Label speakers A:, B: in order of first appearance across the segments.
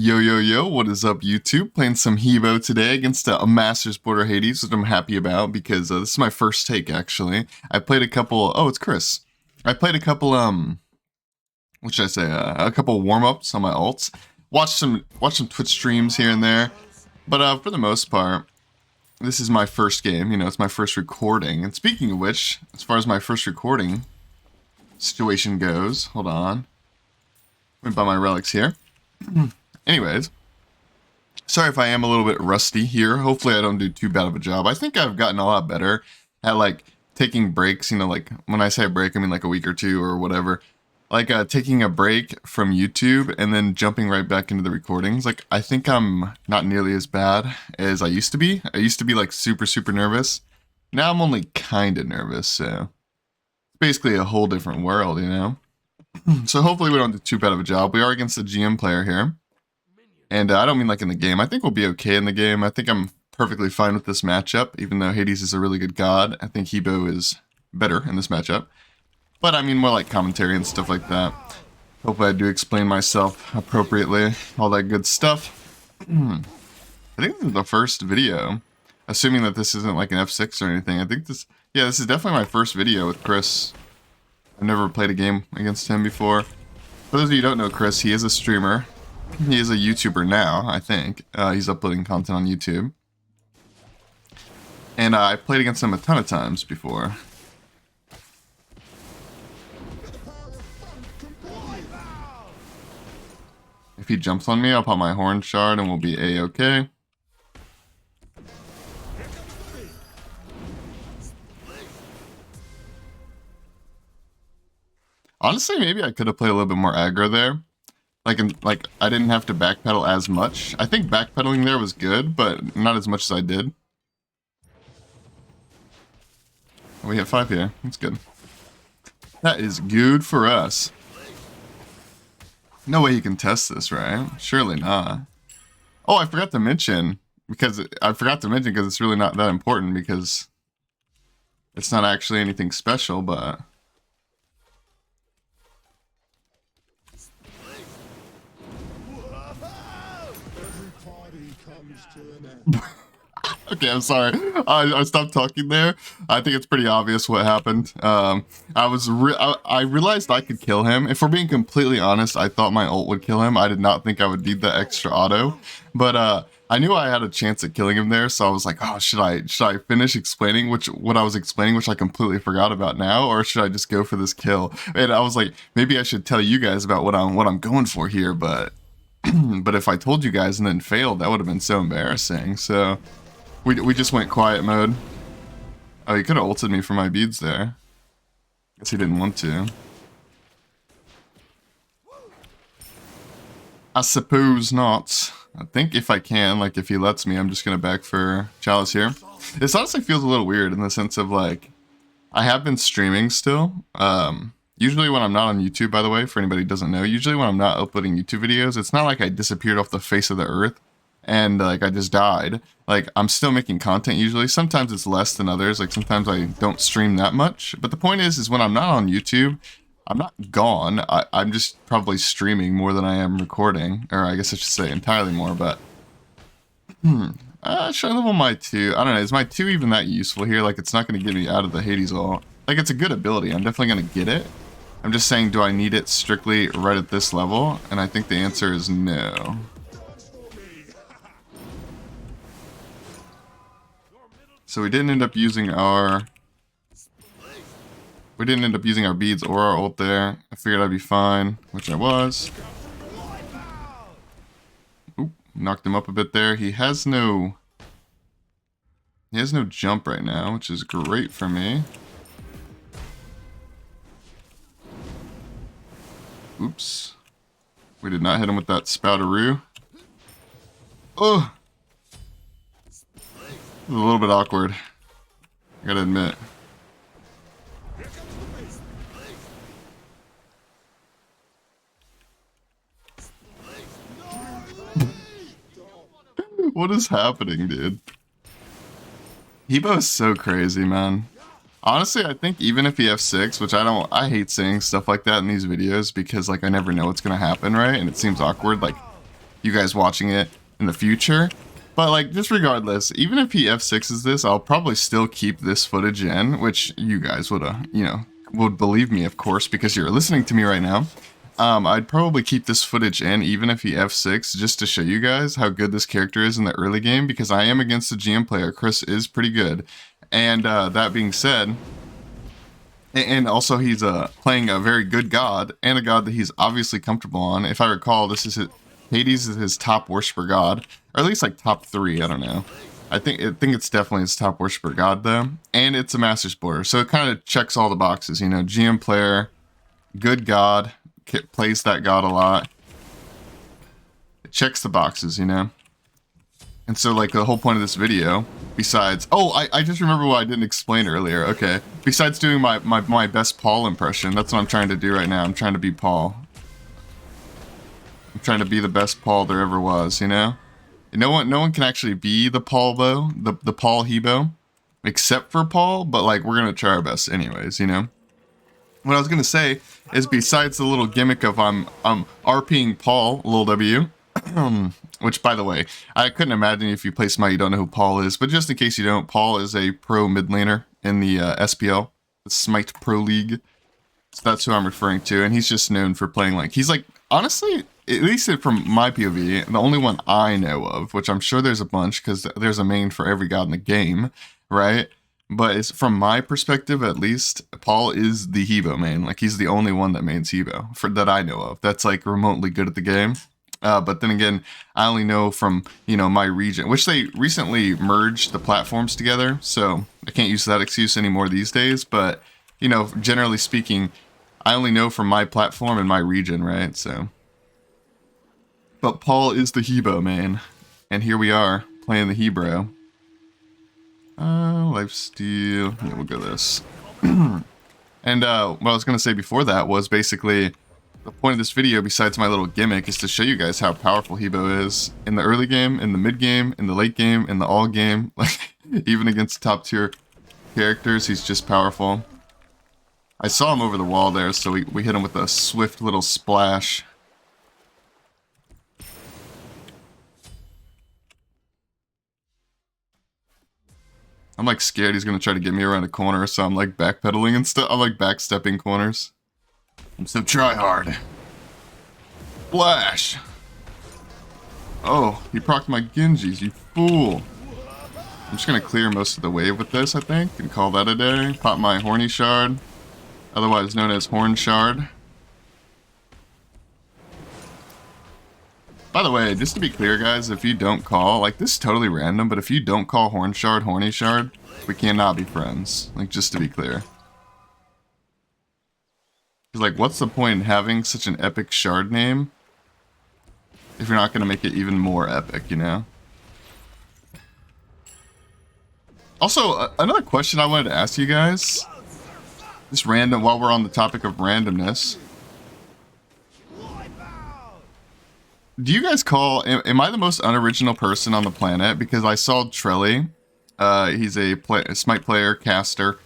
A: Yo, yo, yo, what is up, YouTube? Playing some Hebo today against a Masters Border Hades, which I'm happy about because this is my first take, actually. I played a couple, oh, it's Chris. I played a couple, what should I say, a couple warm-ups on my alts. Watched some Twitch streams here and there, but for the most part, this is my first game, you know, it's my first recording. And speaking of which, as far as my first recording situation goes, hold on. Let me buy my relics here. Anyways, sorry if I am a little bit rusty here. Hopefully I don't do too bad of a job. I think I've gotten a lot better at, like, taking breaks, you know, like, when I say break, I mean, like, a week or two or whatever. Like, taking a break from YouTube and then jumping right back into the recordings. Like, I think I'm not nearly as bad as I used to be. I used to be, like, super, super nervous. Now I'm only kind of nervous, so it's basically a whole different world, you know? So hopefully we don't do too bad of a job. We are against the GM player here. And I don't mean like in the game. I think we'll be okay in the game. I think I'm perfectly fine with this matchup, even though Hades is a really good god. I think Hebo is better in this matchup. But I mean more like commentary and stuff like that. Hopefully I do explain myself appropriately. All that good stuff. I think this is the first video. Assuming that this isn't like an F6 or anything. I think this... Yeah, this is definitely my first video with Chris. I've never played a game against him before. For those of you who don't know Chris, he is a streamer. He is a YouTuber now, I think. He's uploading content on YouTube. And I played against him a ton of times before. If he jumps on me, I'll pop my horn shard and we'll be A-okay. Honestly, maybe I could have played a little bit more aggro there. Like I didn't have to backpedal as much. I think backpedaling there was good, but not as much as I did. We hit 5 here. That's good. That is good for us. No way you can test this, right? Surely not. Oh, I forgot to mention, because it's really not that important because it's not actually anything special, but... Okay, I'm sorry. I stopped talking there. I think it's pretty obvious what happened. I realized I could kill him. If we're being completely honest, I thought my ult would kill him. I did not think I would need the extra auto. But I knew I had a chance at killing him there, so I was like, oh, should I finish explaining what I was explaining, which I completely forgot about now, or should I just go for this kill? And I was like, maybe I should tell you guys about what I'm going for here, but but if I told you guys and then failed, that would have been so embarrassing. So we just went quiet mode. Oh, he could have ulted me for my beads there. Guess he didn't want to. I suppose not. I think if I can, like if he lets me, I'm just gonna back for Chalice here. This honestly feels a little weird in the sense of like, I have been streaming still. Usually when I'm not on YouTube, by the way, for anybody who doesn't know, usually when I'm not uploading YouTube videos, it's not like I disappeared off the face of the earth and like I just died. Like I'm still making content usually. Sometimes it's less than others. Like sometimes I don't stream that much. But the point is when I'm not on YouTube, I'm not gone. I'm just probably streaming more than I am recording. Or I guess I should say entirely more, but... should I level my 2? I don't know, is my 2 even that useful here? Like it's not going to get me out of the Hades ult. Like it's a good ability. I'm definitely going to get it. I'm just saying, do I need it strictly right at this level? And I think the answer is no. So we didn't end up using our... We didn't end up using our beads or our ult there. I figured I'd be fine, which I was. Oop, knocked him up a bit there. He has no jump right now, which is great for me. Oops. We did not hit him with that spoutaroo. Oh! A little bit awkward. I gotta admit. What is happening, dude? Hebo is so crazy, man. Honestly, I think even if he F6, which I hate saying stuff like that in these videos because like I never know what's gonna happen, right? And it seems awkward. Like you guys watching it in the future. But like, just regardless, even if he F6s this, I'll probably still keep this footage in, which you guys would, would believe me, of course, because you're listening to me right now. I'd probably keep this footage in, even if he F6, just to show you guys how good this character is in the early game, because I am against a GM player. Chris is pretty good. And that being said, and also he's playing a very good god, and a god that he's obviously comfortable on. If I recall, this is Hades is his top worshiper god, or at least like top 3, I don't know. I think it's definitely his top worshiper god though, and it's a Masters border, so it kind of checks all the boxes, you know, GM player, good god, plays that god a lot. It checks the boxes, you know. And so like the whole point of this video, besides, oh, I just remember what I didn't explain earlier. Okay, besides doing my best Paul impression, that's what I'm trying to do right now. I'm trying to be Paul. I'm trying to be the best Paul there ever was, you know? And no one can actually be the Paul though, the Paul Hebo, except for Paul, but like we're gonna try our best anyways, you know? What I was gonna say is, besides the little gimmick of I'm RPing Paul, lil W, which by the way, I couldn't imagine if you play Smite you don't know who Paul is, but just in case you don't, Paul is a pro mid laner in the SPL, the Smite Pro League. So that's who I'm referring to, and he's just known for playing like, he's like, honestly, at least from my POV, the only one I know of, which I'm sure there's a bunch because there's a main for every god in the game, right? But it's from my perspective, at least, Paul is the Hebo main. Like, he's the only one that mains Hebo that I know of. That's like remotely good at the game. But then again, I only know from, you know, my region, which they recently merged the platforms together. So I can't use that excuse anymore these days. But, you know, generally speaking, I only know from my platform and my region, right? So, but Paul is the Hebo main. And here we are playing the Hebrew. Lifesteal. Yeah, we'll go this. And what I was going to say before that was basically the point of this video, besides my little gimmick, is to show you guys how powerful Hebo is in the early game, in the mid game, in the late game, in the all game. Like, even against top tier characters, he's just powerful. I saw him over the wall there, so we hit him with a swift little splash. I'm like scared he's gonna try to get me around a corner, so I'm like backpedaling and stuff. I'm like backstepping corners. I'm so try hard. Flash! Oh, he procced my Genjis, you fool. I'm just gonna clear most of the wave with this, I think, and call that a day. Pop my Horny Shard, otherwise known as Horn Shard. By the way, just to be clear, guys, if you don't call, like, this is totally random, but if you don't call Horn Shard Horny Shard, we cannot be friends. Like, just to be clear. Because, like, what's the point in having such an epic shard name if you're not going to make it even more epic, you know? Also, another question I wanted to ask you guys, just random, while we're on the topic of randomness. Do you guys call, am I the most unoriginal person on the planet? Because I saw Trelly, he's a Smite player, caster,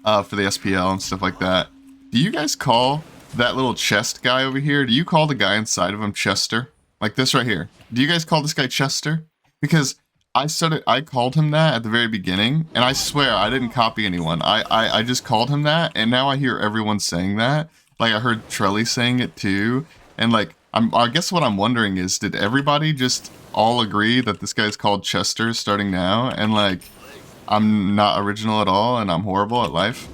A: for the SPL and stuff like that. Do you guys call that little chest guy over here, do you call the guy inside of him Chester? Like this right here. Do you guys call this guy Chester? Because I called him that at the very beginning, and I swear I didn't copy anyone. I just called him that, and now I hear everyone saying that. Like, I heard Trelly saying it too, and like, I guess what I'm wondering is, did everybody just all agree that this guy's called Chester starting now, and like, I'm not original at all, and I'm horrible at life?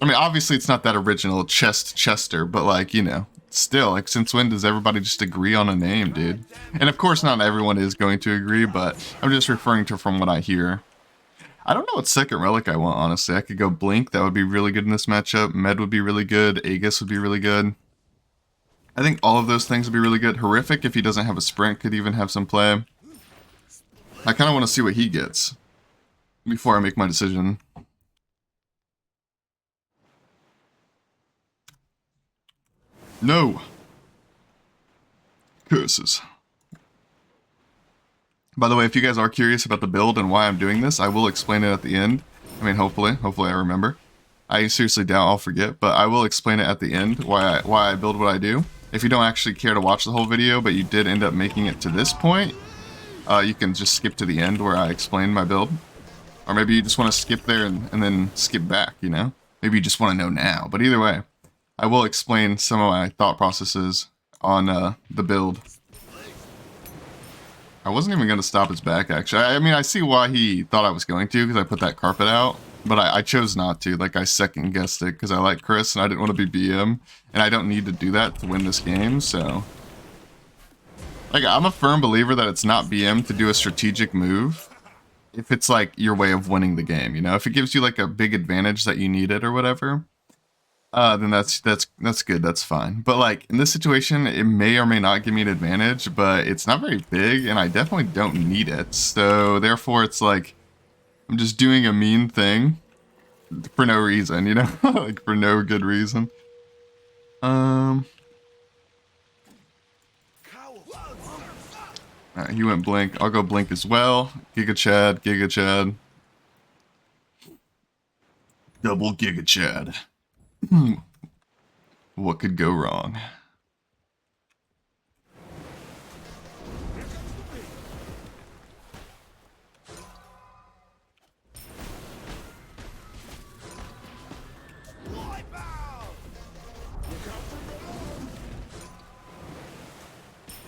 A: I mean, obviously it's not that original, Chester, but like, you know, still, like, since when does everybody just agree on a name, dude? And of course not everyone is going to agree, but I'm just referring to from what I hear. I don't know what second relic I want, honestly. I could go Blink, that would be really good in this matchup. Med would be really good, Aegis would be really good. I think all of those things would be really good. Horrific, if he doesn't have a sprint, could even have some play. I kind of want to see what he gets before I make my decision. No! Curses. By the way, if you guys are curious about the build and why I'm doing this, I will explain it at the end. I mean, hopefully I remember. I seriously doubt I'll forget, but I will explain it at the end, why I build what I do. if you don't actually care to watch the whole video, but you did end up making it to this point, you can just skip to the end where I explain my build. Or maybe you just want to skip there and then skip back, you know? Maybe you just want to know now. But either way, I will explain some of my thought processes on the build. I wasn't even going to stop his back, actually. I mean, I see why he thought I was going to, because I put that carpet out. But I chose not to. Like, I second-guessed it, because I like Chris, and I didn't want to be BM. And I don't need to do that to win this game, so... Like, I'm a firm believer that it's not BM to do a strategic move if it's, like, your way of winning the game, you know? If it gives you, like, a big advantage that you need it or whatever, then that's good, that's fine. But, like, in this situation, it may or may not give me an advantage, but it's not very big, and I definitely don't need it. So, therefore, it's like, I'm just doing a mean thing for no reason, you know? Like, for no good reason. Alright, he went blink. I'll go blink as well. Giga Chad, Giga Chad. Double Giga Chad. What could go wrong?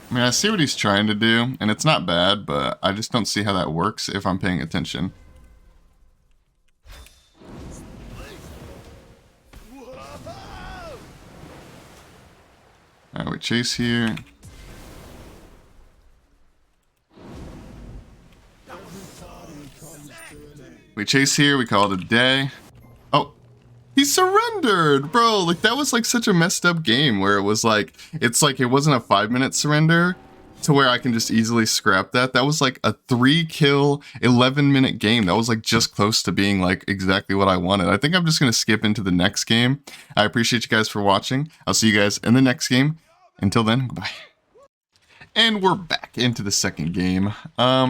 A: I mean, I see what he's trying to do, and it's not bad, but I just don't see how that works if I'm paying attention. Alright, we chase here. We chase here, we call it a day. Oh, he surrendered, bro. Like, that was like such a messed up game where it was like, it's like it wasn't a 5-minute surrender to where I can just easily scrap that. That was like a 3-kill, 11-minute game. That was like just close to being like exactly what I wanted. I think I'm just going to skip into the next game. I appreciate you guys for watching. I'll see you guys in the next game. Until then, goodbye. And we're back into the second game.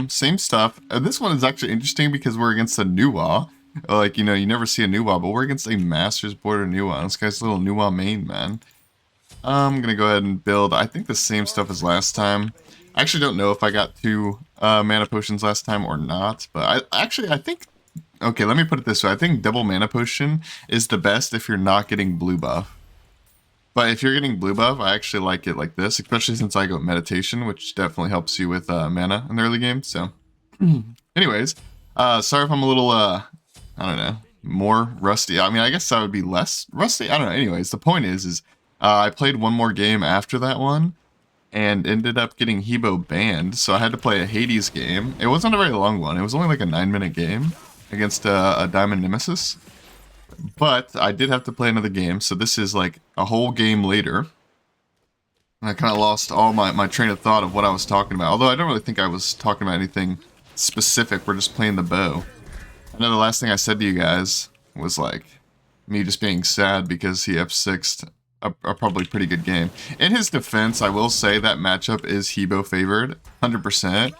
A: Same stuff. This one is actually interesting because we're against a Nuwa. Like, you know, you never see a Nuwa, but we're against a Masters border Nuwa. This guy's a little Nuwa main, man. I'm gonna go ahead and build, I think, the same stuff as last time. I actually don't know if I got 2 mana potions last time or not, but I think... Okay, let me put it this way. I think double mana potion is the best if you're not getting blue buff. But if you're getting blue buff, I actually like it like this, especially since I go meditation, which definitely helps you with mana in the early game. So, anyways, sorry if I'm a little, I don't know, more rusty. I mean, I guess I would be less rusty. I don't know. Anyways, the point is I played one more game after that one and ended up getting Hebo banned. So I had to play a Hades game. It wasn't a very long one. It was only like a 9-minute game against a Diamond Nemesis. But I did have to play another game, so this is like a whole game later. And I kind of lost all my train of thought of what I was talking about. Although I don't really think I was talking about anything specific. We're just playing the bow. I know the last thing I said to you guys was like me just being sad because he F6'd a probably pretty good game. In his defense, I will say that matchup is Hebo favored, 100%.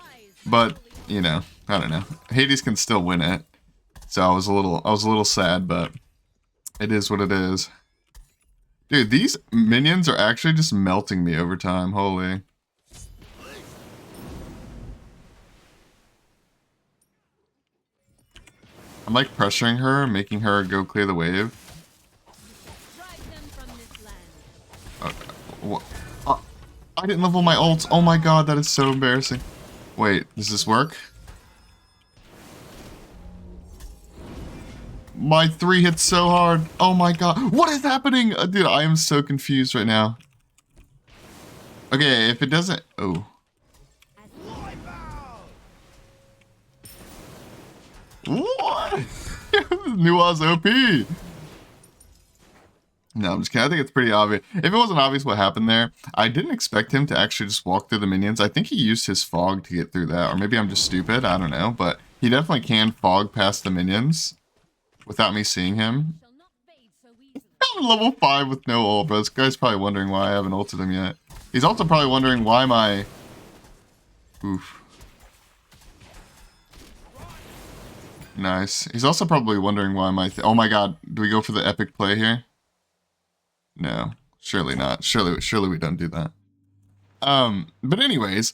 A: But, you know, I don't know. Hades can still win it. So I was a little sad, but it is what it is. Dude, these minions are actually just melting me over time. Holy. I'm like pressuring her, making her go clear the wave. Okay. I didn't level my ults. Oh my god, that is so embarrassing. Wait, does this work? My 3 hits so hard. Oh my god. What is happening? Dude, I am so confused right now. Okay, if it doesn't... Oh. What? Nuwa's OP. No, I'm just kidding. I think it's pretty obvious. If it wasn't obvious what happened there, I didn't expect him to actually just walk through the minions. I think he used his fog to get through that. Or maybe I'm just stupid. I don't know. But he definitely can fog past the minions without me seeing him. I'm level 5 with no ult, bro. This guy's probably wondering why I haven't ulted him yet. He's also probably wondering why my... Oof. Nice. He's also probably wondering why my... Oh my god. Do we go for the epic play here? No. Surely not. Surely we don't do that. But anyways,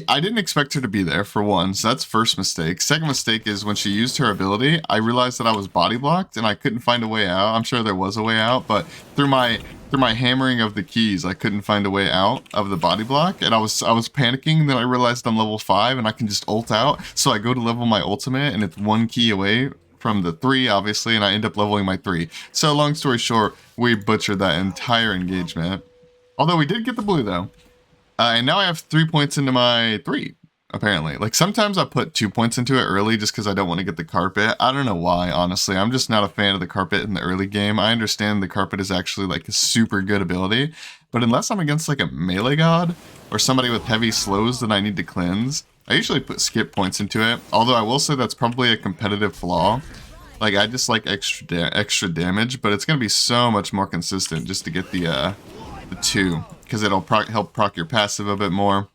A: I didn't expect her to be there for one, so that's first mistake. Second mistake is when she used her ability, I realized that I was body blocked and I couldn't find a way out. I'm sure there was a way out, but through my hammering of the keys, I couldn't find a way out of the body block, and I was panicking. And then I realized I'm level 5 and I can just ult out. So I go to level my ultimate, and it's 1 key away from the 3, obviously, and I end up leveling my 3. So long story short, we butchered that entire engagement. Although we did get the blue though. And now I have 3 points into my 3, apparently. Like, sometimes I put 2 points into it early just because I don't want to get the carpet. I don't know why, honestly. I'm just not a fan of the carpet in the early game. I understand the carpet is actually, like, a super good ability. But unless I'm against, like, a melee god or somebody with heavy slows that I need to cleanse, I usually put skip points into it. Although I will say that's probably a competitive flaw. Like, I just like extra damage, but it's going to be so much more consistent just to get the 2. Because it'll help proc your passive a bit more.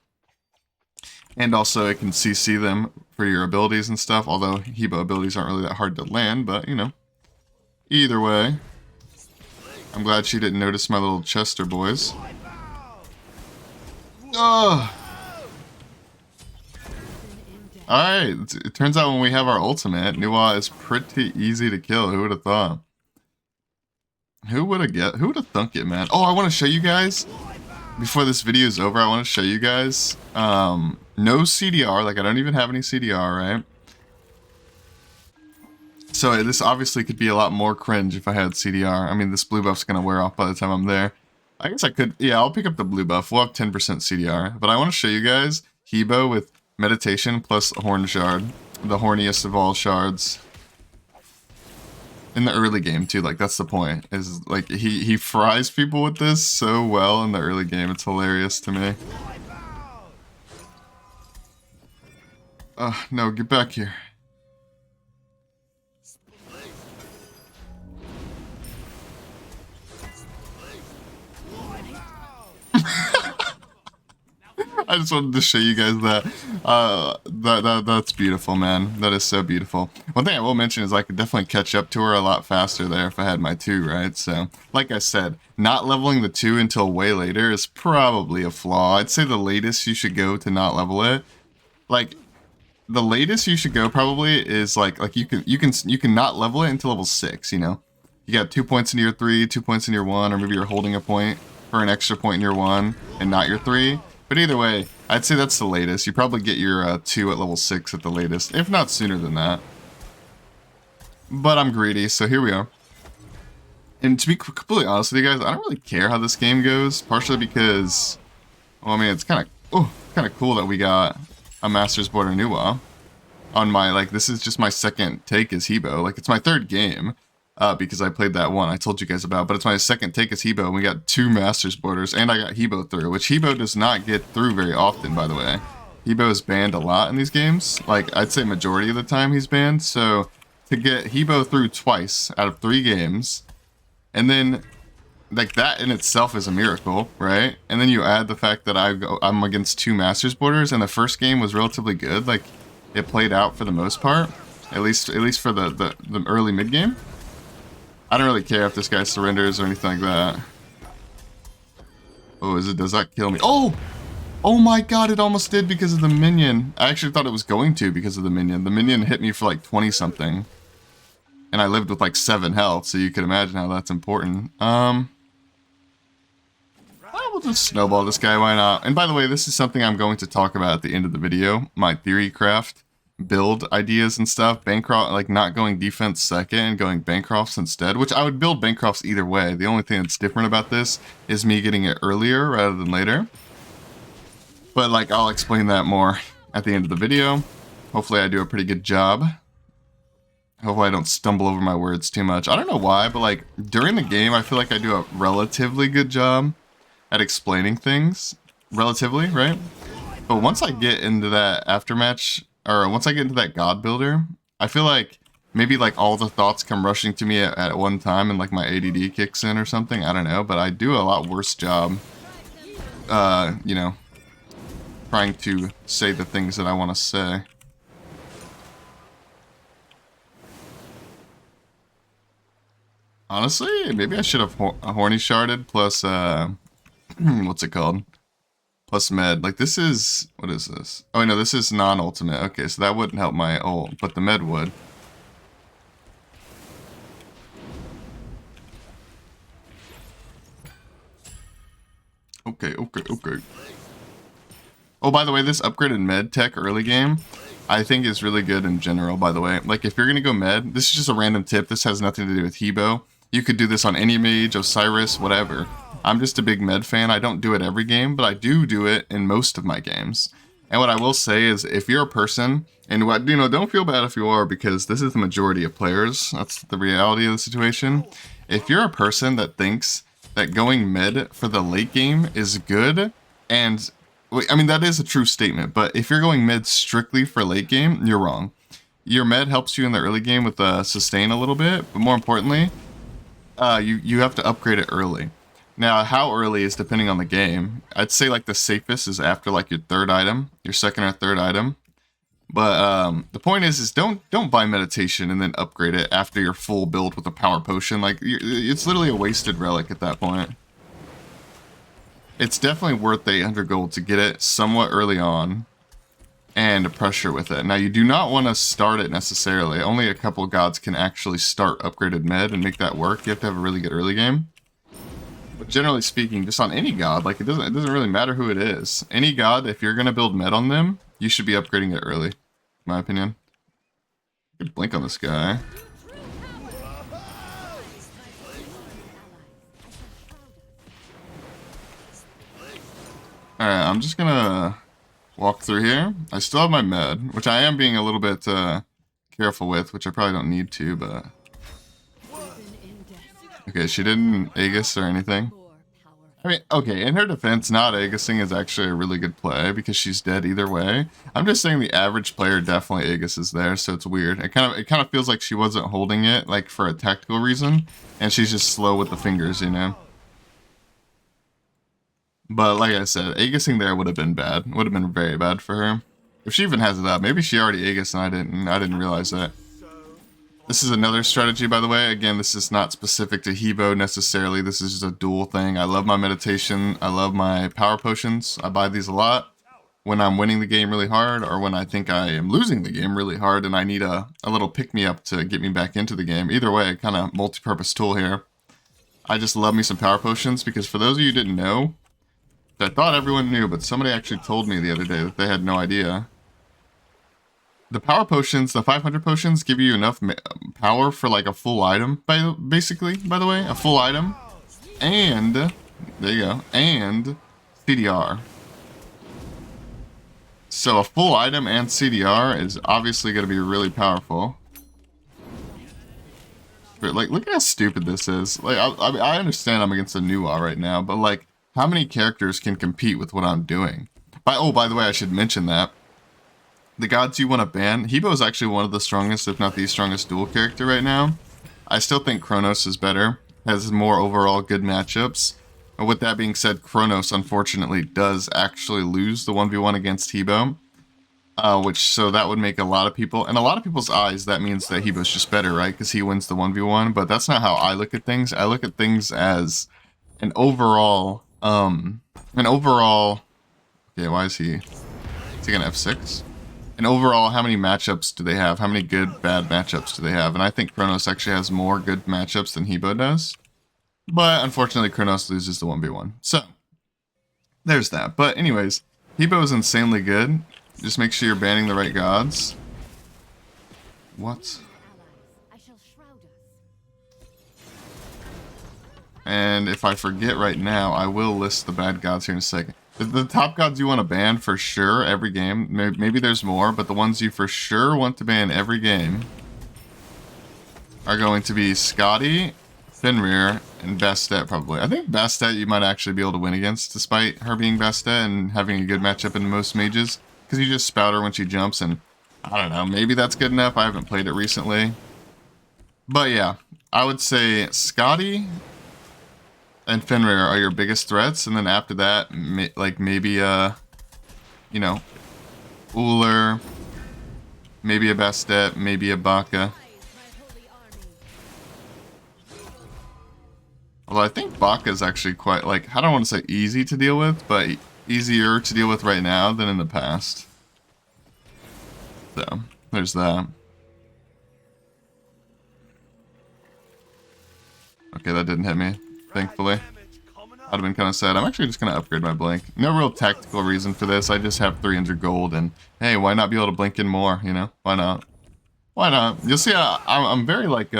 A: And also it can CC them for your abilities and stuff. Although Hebo abilities aren't really that hard to land, but you know. Either way. I'm glad she didn't notice my little Chester boys. Ugh. Alright, it turns out when we have our ultimate, Nuwa is pretty easy to kill. Who would have thought? Who would have thunk it, man? Oh, I want to show you guys. Before this video is over, I want to show you guys, no CDR, like I don't even have any CDR, right? So this obviously could be a lot more cringe if I had CDR. I mean, this blue buff's going to wear off by the time I'm there. I guess I could, yeah, I'll pick up the blue buff. We'll have 10% CDR. But I want to show you guys Hebo with meditation plus Horn Shard, the horniest of all shards. In the early game too, like that's the point, is like he fries people with this so well in the early game. It's hilarious to me. No, get back here. I just wanted to show you guys that. That's beautiful, man. That is so beautiful. One thing I will mention is I could definitely catch up to her a lot faster there if I had my 2, right? So, like I said, not leveling the 2 until way later is probably a flaw. I'd say the latest you should go to not level it, like, the latest you should go probably is like you can not level it until level 6, you know? You got 2 points in your 3, 2 points in your 1, or maybe you're holding a point for an extra point in your 1 and not your 3. But either way, I'd say that's the latest. You probably get your 2 at level 6 at the latest, if not sooner than that. But I'm greedy, so here we are. And to be completely honest with you guys, I don't really care how this game goes, partially because, well, I mean, it's kind of cool that we got a Masters Border Nuwa on my, like, this is just my second take as Hebo. Like, it's my 3rd game. Because I played that one I told you guys about, but it's my second take as Hebo, and we got 2 Masters Borders, and I got Hebo through, which Hebo does not get through very often, by the way. Hebo is banned a lot in these games, like, I'd say majority of the time he's banned, so to get Hebo through twice out of 3 games, and then, like, that in itself is a miracle, right? And then you add the fact that I'm against 2 Masters Borders, and the first game was relatively good, like, it played out for the most part, at least for the early mid-game. I don't really care if this guy surrenders or anything like that. Oh, does that kill me? Oh! Oh my god, it almost did because of the minion. I actually thought it was going to because of the minion. The minion hit me for like 20 something. And I lived with like 7 health, so you can imagine how that's important. I will just snowball this guy, why not? And by the way, this is something I'm going to talk about at the end of the video. My theory craft build ideas and stuff. Bancroft, like not going defense second and going Bancrofts instead, which I would build Bancrofts either way. The only thing that's different about this is me getting it earlier rather than later. But like, I'll explain that more at the end of the video. Hopefully I do a pretty good job. Hopefully I don't stumble over my words too much. I don't know why, but like during the game, I feel like I do a relatively good job at explaining things. Relatively, right? But once I get into that aftermatch, or once I get into that god builder, I feel like maybe like all the thoughts come rushing to me at one time and like my ADD kicks in or something. I don't know, but I do a lot worse job, you know, trying to say the things that I want to say. Honestly, maybe I should have horny sharded plus what's it called? Plus med. Like this is, what is this? Oh no, this is non-ultimate. Okay, so that wouldn't help my ult, but the med would. Okay. Oh, by the way, this upgraded med tech early game, I think is really good in general, by the way. Like, if you're going to go med, this is just a random tip. This has nothing to do with Hebo. You could do this on any mage, Osiris, whatever. I'm just a big med fan. I don't do it every game, but I do it in most of my games. And what I will say is, if you're a person, and what, you know, don't feel bad if you are, because this is the majority of players. That's the reality of the situation. If you're a person that thinks that going mid for the late game is good, and I mean, that is a true statement, but if you're going mid strictly for late game, you're wrong. Your med helps you in the early game with the sustain a little bit, but more importantly, you have to upgrade it early. Now, how early is depending on the game. I'd say like the safest is after like your third item, your second or third item. But the point is don't buy meditation and then upgrade it after your full build with a power potion. Like, it's literally a wasted relic at that point. It's definitely worth the 800 gold to get it somewhat early on and pressure with it. Now, you do not want to start it necessarily. Only a couple of gods can actually start upgraded med and make that work. You have to have a really good early game. But generally speaking, just on any god, like it doesn't really matter who it is. Any god, if you're going to build med on them, you should be upgrading it early, in my opinion. I could blink on this guy. Alright, I'm just gonna walk through here. I still have my med, which I am being a little bit careful with, which I probably don't need to, but... Okay, she didn't Aegis or anything. I mean, okay, in her defense, not Aegising is actually a really good play because she's dead either way. I'm just saying the average player definitely Aegis is there, so it's weird. It kind of feels like she wasn't holding it like for a tactical reason, and she's just slow with the fingers, you know. But like I said, Aegising there would have been bad. Would have been very bad for her. If she even has it up, maybe she already Aegis and I didn't realize that. This is another strategy, by the way. Again, this is not specific to Hebo necessarily. This is just a dual thing. I love my meditation. I love my power potions. I buy these a lot when I'm winning the game really hard or when I think I am losing the game really hard and I need a little pick-me-up to get me back into the game. Either way, kind of multi-purpose tool here. I just love me some power potions because for those of you who didn't know, I thought everyone knew, but somebody actually told me the other day that they had no idea. The power potions, the 500 potions, give you enough power for like a full item, basically, by the way. A full item. And, there you go, and CDR. So a full item and CDR is obviously going to be really powerful. But like, look at how stupid this is. Like, I understand I'm against a Nuwa right now, but like, how many characters can compete with what I'm doing? By the way, I should mention that. The gods you want to ban, Hebo is actually one of the strongest, if not the strongest duel character right now. I still think Kronos is better, has more overall good matchups. But with that being said, Kronos unfortunately does actually lose the 1v1 against Hebo. So that would make a lot of people, in a lot of people's eyes, that means that Hebo's just better, right? Because he wins the 1v1, but that's not how I look at things. I look at things as an overall, okay, why is he gonna F6? And overall, how many matchups do they have? How many good, bad matchups do they have? And I think Kronos actually has more good matchups than Hebo does. But unfortunately, Kronos loses the 1v1. So, there's that. But anyways, Hebo is insanely good. Just make sure you're banning the right gods. What? And if I forget right now, I will list the bad gods here in a second. The top gods you want to ban for sure every game, maybe there's more, but the ones you for sure want to ban every game are going to be Skadi, Fenrir, and Bastet probably. I think Bastet you might actually be able to win against despite her being Bastet and having a good matchup in most mages. Because you just spout her when she jumps and, I don't know, maybe that's good enough. I haven't played it recently. But yeah, I would say Skadi and Fenrir are your biggest threats, and then after that, like maybe you know, Uller, maybe a Bastet, maybe a Baka. Although I think Baka is actually quite, like, I don't want to say easy to deal with, but easier to deal with right now than in the past. So, there's that. Okay, that didn't hit me, thankfully. I'd have been kind of sad. I'm actually just going to upgrade my blink. No real tactical reason for this. I just have 300 gold, and hey, why not be able to blink in more, you know? Why not? Why not? You'll see, I'm very, like,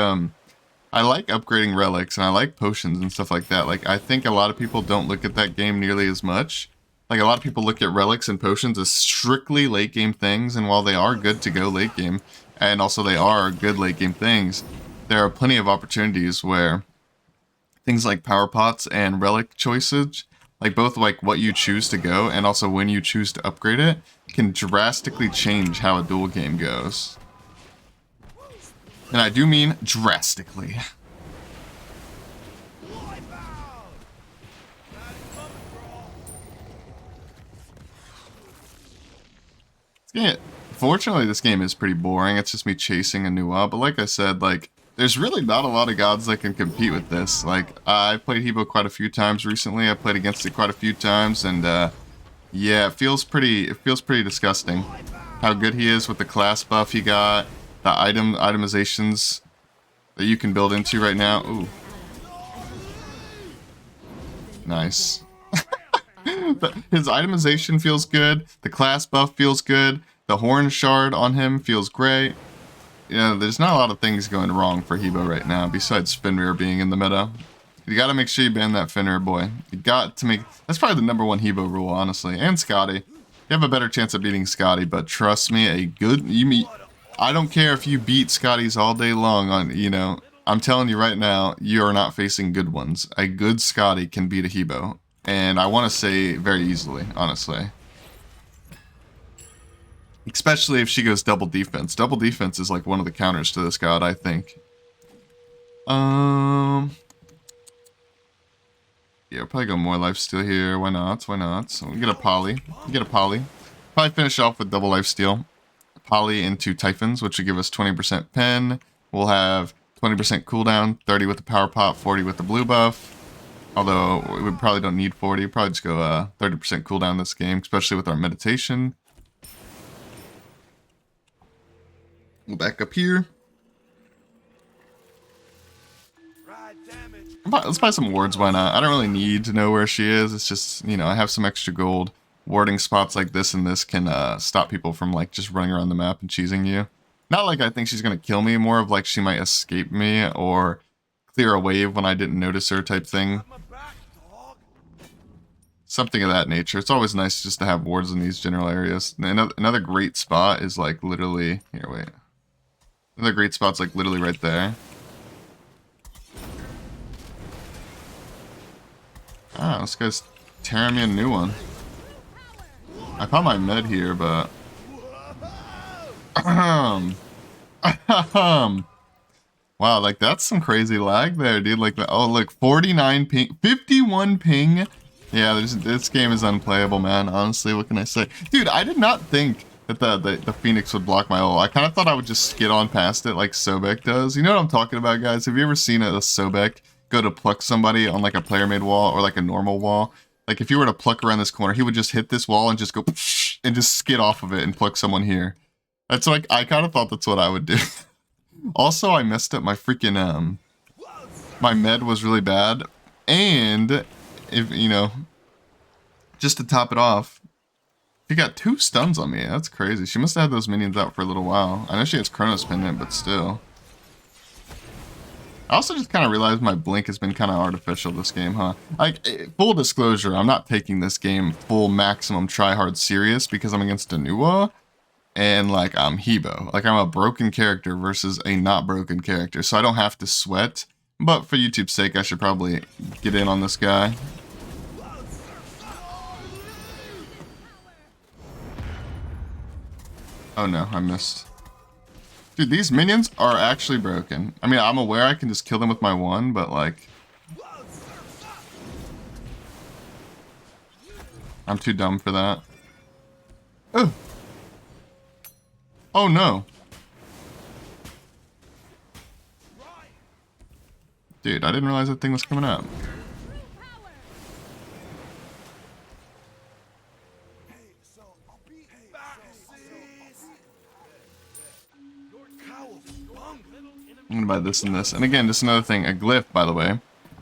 A: I like upgrading relics, and I like potions and stuff like that. Like, I think a lot of people don't look at that game nearly as much. Like, a lot of people look at relics and potions as strictly late game things, and while they are good to go late game, and also they are good late game things, there are plenty of opportunities where things like power pots and relic choices, like both like what you choose to go and also when you choose to upgrade it, can drastically change how a duel game goes. And I do mean drastically. Yeah, fortunately this game is pretty boring. It's just me chasing a new but like I said, like, there's really not a lot of gods that can compete with this. Like, I played Hebo quite a few times recently. I played against it quite a few times, and yeah, it feels pretty disgusting how good he is with the class buff he got, the itemizations that you can build into right now. Ooh. Nice. His itemization feels good, the class buff feels good, the horn shard on him feels great. You know, there's not a lot of things going wrong for Hebo right now, besides Fenrir being in the meta. You gotta make sure you ban that Fenrir boy. You got to make... That's probably the #1 Hebo rule, honestly. And Scotty. You have a better chance of beating Scotty, but trust me, I don't care if you beat Scotty's all day long on, you know... I'm telling you right now, you are not facing good ones. A good Scotty can beat a Hebo. And I want to say very easily, honestly. Especially if she goes double defense. Double defense is like one of the counters to this god, I think. Yeah, we'll probably go more lifesteal here. Why not? Why not? So we get a poly. We get a poly. Probably finish off with double lifesteal. Poly into Typhons, which would give us 20% pen. We'll have 20% cooldown, 30 with the power pop, 40 with the blue buff. Although we probably don't need 40. Probably just go 30% cooldown this game, especially with our meditation. We'll back up here. Let's buy some wards, why not? I don't really need to know where she is. It's just, you know, I have some extra gold. Warding spots like this and this can stop people from, like, just running around the map and cheesing you. Not like I think she's going to kill me, more of like she might escape me or clear a wave when I didn't notice her type thing. Something of that nature. It's always nice just to have wards in these general areas. Another great spot is like literally... Here, wait. Another great spot's like literally right there. Ah, this guy's tearing me a new one. I found my med here, but... Wow, like that's some crazy lag there, dude. Like, oh look, 49 ping, 51 ping. Yeah, this game is unplayable, man. Honestly, what can I say? Dude, I did not think that the Phoenix would block my ult. I kind of thought I would just skid on past it like Sobek does. You know what I'm talking about, guys? Have you ever seen a Sobek go to pluck somebody on like a player-made wall or like a normal wall? Like if you were to pluck around this corner, he would just hit this wall and just go and just skid off of it and pluck someone here. That's like, I kind of thought that's what I would do. Also, I messed up my freaking, my med was really bad. And, if, you know, just to top it off, she got 2 stuns on me. That's crazy. She must have had those minions out for a little while. I know she has Chronos Pendant, but still. I also just kind of realized my blink has been kind of artificial this game, huh? Like, full disclosure, I'm not taking this game full maximum tryhard serious because I'm against Anua. And, like, I'm Hebo. Like, I'm a broken character versus a not broken character. So I don't have to sweat. But for YouTube's sake, I should probably get in on this guy. Oh no, I missed. Dude, these minions are actually broken. I mean, I'm aware I can just kill them with my one, but, like... I'm too dumb for that. Oh! Oh no. Dude, I didn't realize that thing was coming up. I'm gonna buy this and this. And again, just another thing, a glyph, by the way.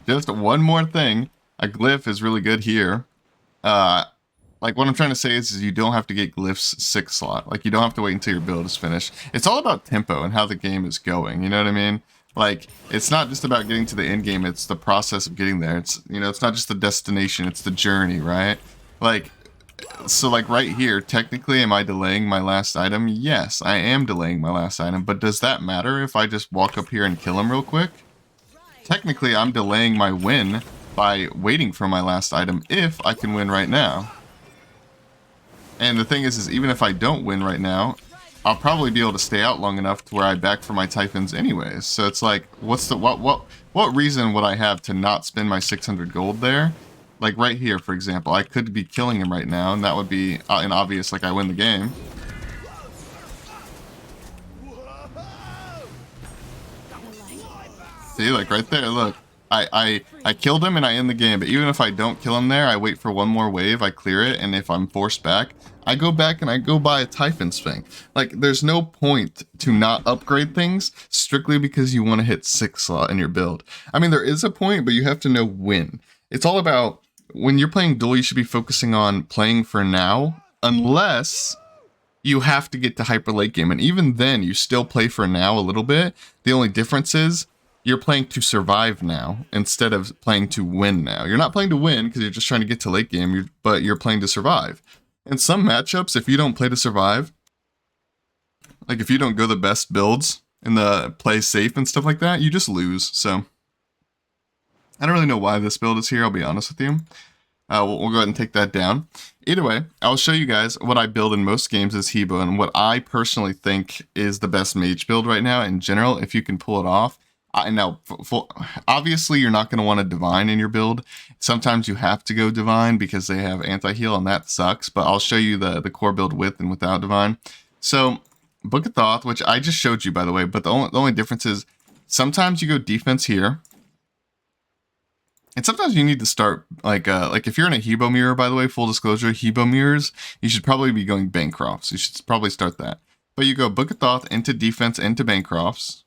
A: Just one more thing. A glyph is really good here. Like what I'm trying to say is you don't have to get glyphs 6 slot. Like you don't have to wait until your build is finished. It's all about tempo and how the game is going. You know what I mean? Like it's not just about getting to the end game. It's the process of getting there. It's, you know, it's not just the destination. It's the journey, right? Like, so like right here, technically, am I delaying my last item? Yes, I am delaying my last item. But does that matter if I just walk up here and kill him real quick? Technically, I'm delaying my win by waiting for my last item if I can win right now. And the thing is even if I don't win right now, I'll probably be able to stay out long enough to where I back for my Typhons anyways. So it's like, what's the what reason would I have to not spend my 600 gold there? Like right here, for example, I could be killing him right now, and that would be an obvious, like, I win the game. See, like right there, look. I killed him and I end the game, but even if I don't kill him there, I wait for one more wave, I clear it, and if I'm forced back, I go back and I go buy a Typhon Sphinx. Like, there's no point to not upgrade things strictly because you want to hit 6 slot in your build. I mean, there is a point, but you have to know when. It's all about, when you're playing Duel, you should be focusing on playing for now, unless you have to get to hyper late game, and even then, you still play for now a little bit. The only difference is, you're playing to survive now instead of playing to win now. You're not playing to win because you're just trying to get to late game, but you're playing to survive. In some matchups, if you don't play to survive, like if you don't go the best builds and the play safe and stuff like that, you just lose. So I don't really know why this build is here, I'll be honest with you. We'll go ahead and take that down. Either way, I'll show you guys what I build in most games as Hebo and what I personally think is the best mage build right now in general, if you can pull it off. Now, obviously, you're not going to want a Divine in your build. Sometimes you have to go Divine because they have anti-heal, and that sucks. But I'll show you the core build with and without Divine. So, Book of Thoth, which I just showed you, by the way. But the only difference is sometimes you go defense here. And sometimes you need to start, like if you're in a Hebo mirror, by the way, full disclosure, Hebo mirrors, you should probably be going Bancrofts. You should probably start that. But you go Book of Thoth into defense, into Bancrofts.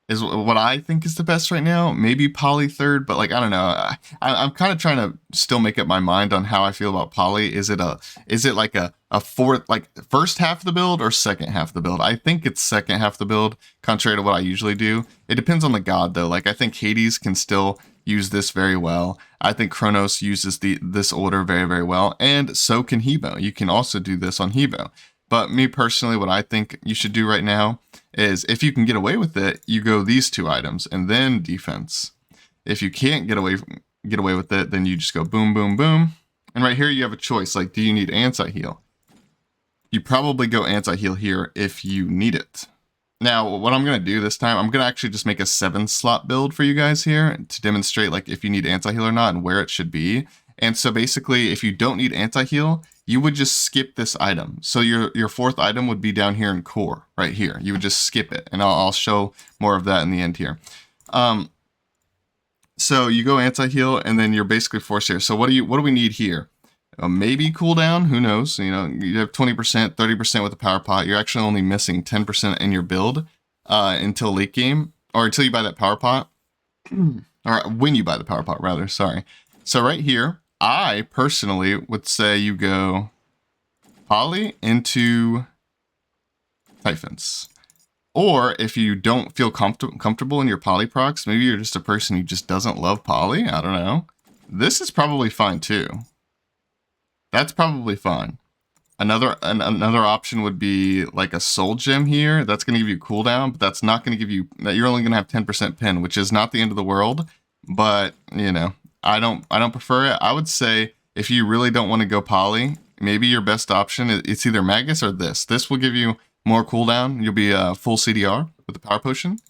A: Is what I think is the best right now. Maybe Poly third, but like, I don't know. I'm kind of trying to still make up my mind on how I feel about Poly. Is it like a fourth, like first half of the build or second half of the build? I think it's second half of the build, contrary to what I usually do. It depends on the god though. Like I think Hades can still use this very well. I think Kronos uses this order very, very well. And so can Hebo. You can also do this on Hebo. But me personally, what I think you should do right now is if you can get away with it, you go these 2 items and then defense. If you can't get away with it, then you just go boom, boom, boom. And right here you have a choice. Like, do you need anti-heal? You probably go anti-heal here if you need it. Now, what I'm going to do this time, I'm going to actually just make a 7 slot build for you guys here to demonstrate like if you need anti-heal or not and where it should be. And so basically, if you don't need anti-heal, you would just skip this item. So your 4th item would be down here in core, right here. You would just skip it, and I'll show more of that in the end here. So you go anti-heal, and then you're basically forced here. So what do we need here? Maybe cooldown, who knows? You know, you have 20%, 30% with the power pot. You're actually only missing 10% in your build until late game, or until you buy that power pot. Or when you buy the power pot, rather, sorry. So right here, I personally would say you go Poly into Typhons. Or if you don't feel comfortable in your Poly procs, maybe you're just a person who just doesn't love Poly, I don't know. This is probably fine too. That's probably fine. Another option would be like a Soul Gem here. That's going to give you cooldown, but that's not going to give you, you're only going to have 10% pin, which is not the end of the world. But, you know, I don't prefer it. I would say if you really don't want to go Poly, maybe your best option it's either Magus or this. This will give you more cooldown. You'll be full CDR with the power potion,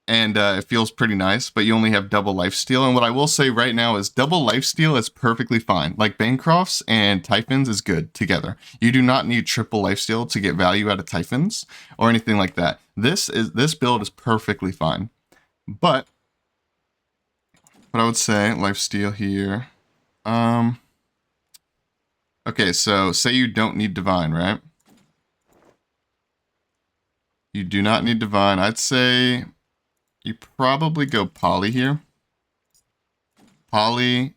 A: and it feels pretty nice. But you only have double lifesteal. And what I will say right now is double lifesteal is perfectly fine. Like Bancrofts and Typhons is good together. You do not need triple lifesteal to get value out of Typhons or anything like that. This build is perfectly fine. But what I would say, lifesteal here. Okay, so say you don't need divine, right? You do not need divine. I'd say you probably go poly here. Poly.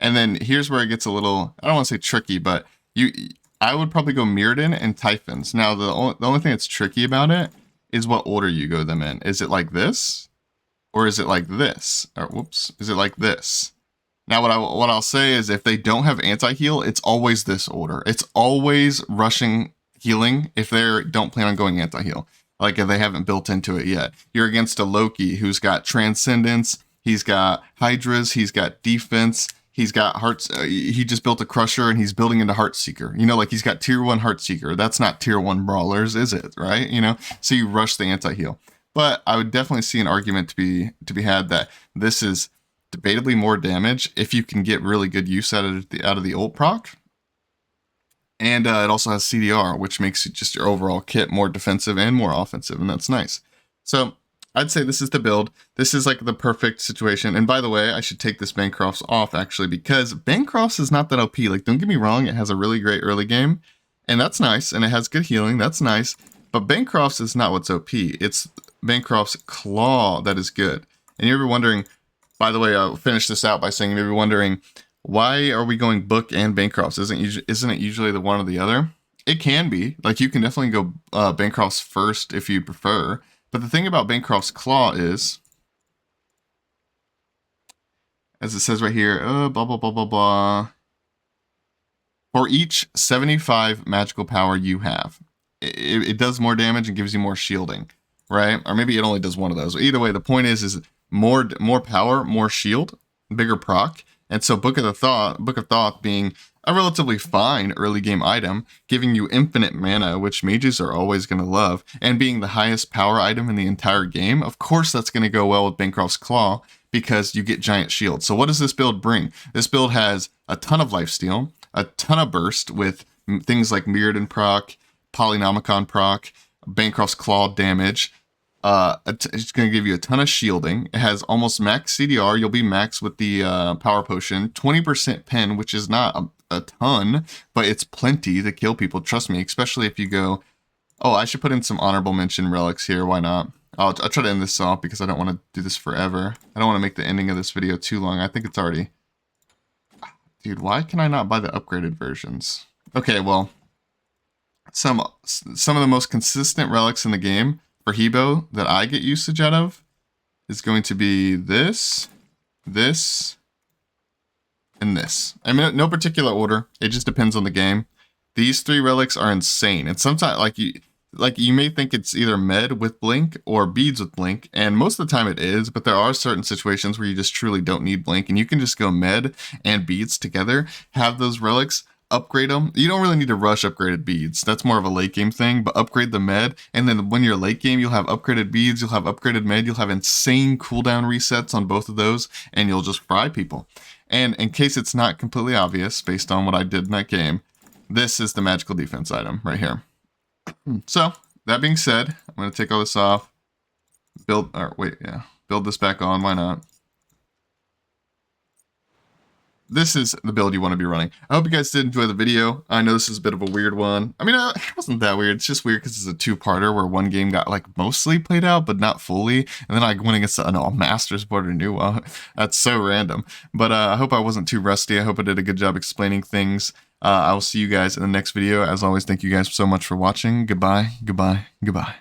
A: And then here's where it gets a little, I don't want to say tricky, but I would probably go Mirrodin and Typhons. Now, the only thing that's tricky about it is what order you go them in. Is it like this? Or is it like this? Or whoops, is it like this? Now, what I'll say is if they don't have anti-heal, it's always this order. It's always rushing healing if they don't plan on going anti-heal. Like if they haven't built into it yet. You're against a Loki who's got Transcendence, he's got Hydras, he's got defense, he's got Hearts. He just built a Crusher and he's building into Heartseeker. You know, like he's got tier 1 Heartseeker. That's not tier 1 Brawlers, is it? Right? You know, so you rush the anti-heal. But I would definitely see an argument to be had that this is debatably more damage if you can get really good use out of the ult proc. And it also has CDR, which makes just your overall kit more defensive and more offensive, and that's nice. So I'd say this is the build. This is like the perfect situation. And by the way, I should take this Bancrofts off actually, because Bancrofts is not that OP. Like, don't get me wrong, it has a really great early game, and that's nice, and it has good healing, that's nice. But Bancrofts is not what's OP. It's Bancroft's Claw that is good. And you're wondering, by the way, I'll finish this out by saying you're wondering, why are we going Book and Bancrofts? Isn't it usually the one or the other? It can be. Like, you can definitely go Bancrofts first if you prefer. But the thing about Bancroft's Claw is, as it says right here, blah, blah, blah, blah, blah. For each 75 magical power you have, it does more damage and gives you more shielding, right? Or maybe it only does one of those. Either way, the point is more power, more shield, bigger proc. And so Book of Thoth being a relatively fine early game item, giving you infinite mana, which mages are always going to love, and being the highest power item in the entire game, of course that's going to go well with Bancroft's Claw because you get giant shield. So what does this build bring? This build has a ton of lifesteal, a ton of burst with things like Mirrodin proc, Polynomicon proc, Bancroft's Claw damage. It's going to give you a ton of shielding. It has almost max CDR. You'll be max with the power potion. 20% pen, which is not a ton, but it's plenty to kill people. Trust me, especially if you go... Oh, I should put in some honorable mention relics here. Why not? I'll try to end this off because I don't want to do this forever. I don't want to make the ending of this video too long. I think it's already... Dude, why can I not buy the upgraded versions? Okay, well... Some of the most consistent relics in the game for Hebo that I get usage out of is going to be this, this, and this. I mean, no particular order. It just depends on the game. These 3 relics are insane. And sometimes, like you may think it's either med with blink or beads with blink, and most of the time it is, but there are certain situations where you just truly don't need blink, and you can just go med and beads together, have those relics, upgrade them. You don't really need to rush upgraded beads. That's more of a late game thing, but upgrade the med, and then when you're late game, you'll have upgraded beads, you'll have upgraded med, you'll have insane cooldown resets on both of those, and you'll just fry people. And in case it's not completely obvious, based on what I did in that game, this is the magical defense item right here. So, that being said, I'm going to take all this off, build this back on, why not? This is the build you want to be running. I hope you guys did enjoy the video. I know this is a bit of a weird one. I mean, it wasn't that weird. It's just weird because it's a 2-parter where one game got like mostly played out, but not fully. And then I went against an all-masters board and knew, that's so random. But I hope I wasn't too rusty. I hope I did a good job explaining things. I will see you guys in the next video. As always, thank you guys so much for watching. Goodbye, goodbye, goodbye.